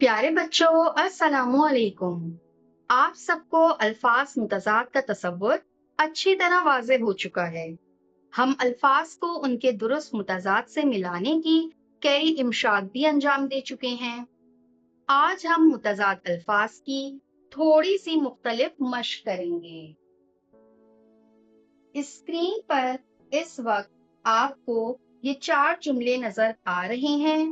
प्यारे बच्चों, अस्सलामु अलैकुम। आप सबको अल्फाज मुतज़ाद का तसव्वुर अच्छी तरह वाज़ेह हो चुका है। हम अल्फाज को उनके दुरुस्त मुतज़ाद से मिलाने की कई इमशाक भी अंजाम दे चुके हैं। आज हम मुतज़ाद अल्फाज की थोड़ी सी मुख्तलिफ मश्क करेंगे। स्क्रीन पर इस वक्त आपको ये 4 जुमले नजर आ रहे हैं।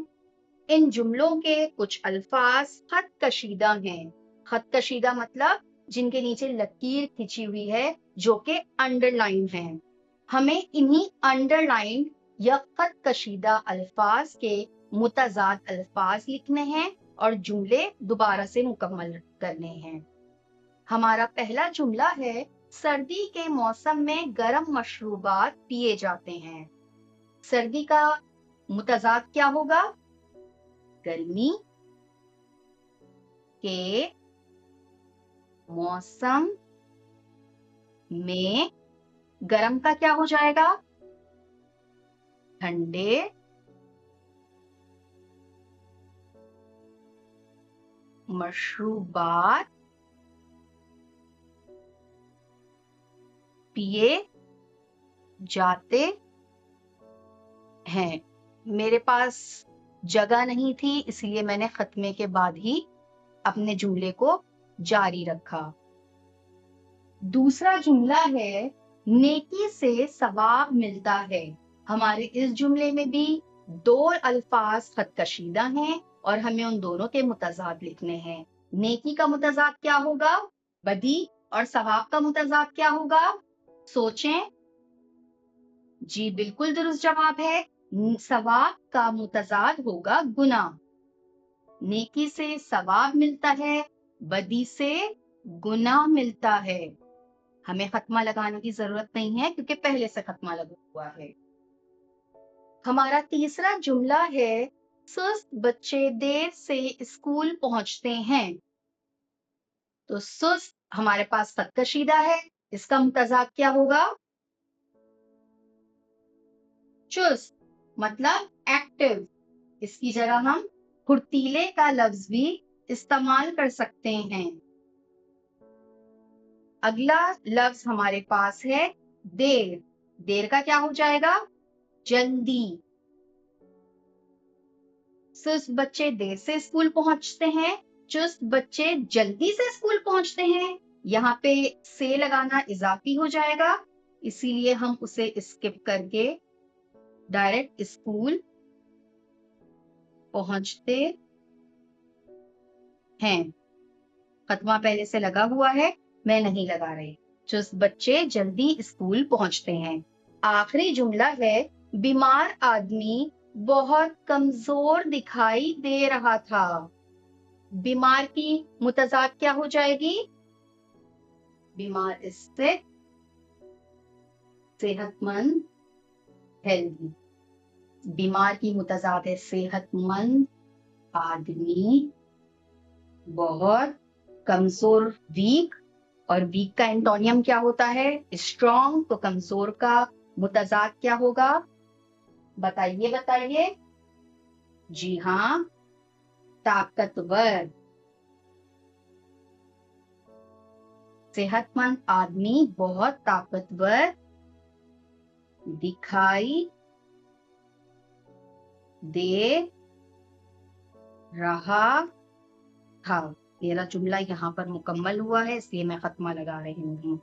इन जुमलों के कुछ अल्फाज खत कशीदा हैं। खत कशीदा मतलब जिनके नीचे लकीर खिंची हुई है, जो कि अंडरलाइन है। हमें इन्हीं अंडरलाइन या खत कशीदा अल्फाज के मुतज़ाद अल्फाज लिखने हैं और जुमले दोबारा से मुकम्मल करने हैं। हमारा पहला जुमला है, सर्दी के मौसम में गर्म मशरूबात पिए जाते हैं। सर्दी का मुतज़ाद क्या होगा? गर्मी के मौसम में गर्म का क्या हो जाएगा? ठंडे मशरूबात पिए जाते हैं। मेरे पास जगह नहीं थी, इसलिए मैंने खत्मे के बाद ही अपने जुमले को जारी रखा। दूसरा जुमला है, नेकी से सवाब मिलता है। हमारे इस जुमले में भी 2 अल्फाज खत कशीदा हैं और हमें उन दोनों के मुतज़ाद लिखने हैं। नेकी का मुतज़ाद क्या होगा? बदी। और सवाब का मुतज़ाद क्या होगा? सोचें। जी बिल्कुल दुरुस्त जवाब है। सवाब का मुतज़ाद होगा गुनाह। नेकी से सवाब मिलता है, बदी से गुनाह मिलता है। हमें खत्मा लगाने की जरूरत नहीं है क्योंकि पहले से खत्मा लगा हुआ है। हमारा तीसरा जुमला है, सुस्त बच्चे देर से स्कूल पहुंचते हैं। तो सुस्त हमारे पास खत कशीदा है, इसका मुतज़ाद क्या होगा? चुस्त मतलब एक्टिव। इसकी जगह हम फुर्तीले का लफ्ज भी इस्तेमाल कर सकते हैं। अगला लफ्ज हमारे पास है देर। देर का क्या हो जाएगा? जल्दी। सुस्त बच्चे देर से स्कूल पहुंचते हैं, चुस्त बच्चे जल्दी से स्कूल पहुंचते हैं। यहाँ पे से लगाना इजाफी हो जाएगा, इसीलिए हम उसे स्किप करके डायरेक्ट स्कूल पहुंचते हैं। खत्मा पहले से लगा हुआ है, मैं नहीं लगा रही। चुस्त बच्चे जल्दी स्कूल पहुंचते हैं। आखिरी जुमला है, बीमार आदमी बहुत कमजोर दिखाई दे रहा था। बीमार की मुतज़ाद क्या हो जाएगी? बीमार इससे सेहतमंद, हेल्दी। बीमार की मुतज़ाद है सेहतमंद आदमी, बहुत कमजोर वीक। और वीक का एंटोनियम क्या होता है? स्ट्रॉन्ग। तो कमजोर का मुतज़ाद क्या होगा? बताइए बताइए। जी हाँ, ताकतवर। सेहतमंद आदमी बहुत ताकतवर दिखाई दे रहा था। मेरा जुमला यहाँ पर मुकम्मल हुआ है, इसलिए मैं खत्मा लगा रही हूँ।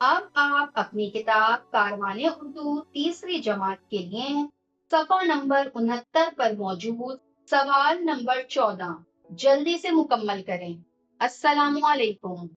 अब आप अपनी किताब कारवाने उर्दू तीसरी जमात के लिए सफ़ा नंबर 69 पर मौजूद सवाल नंबर 14 जल्दी से मुकम्मल करें। अस्सलामु अलैकुम।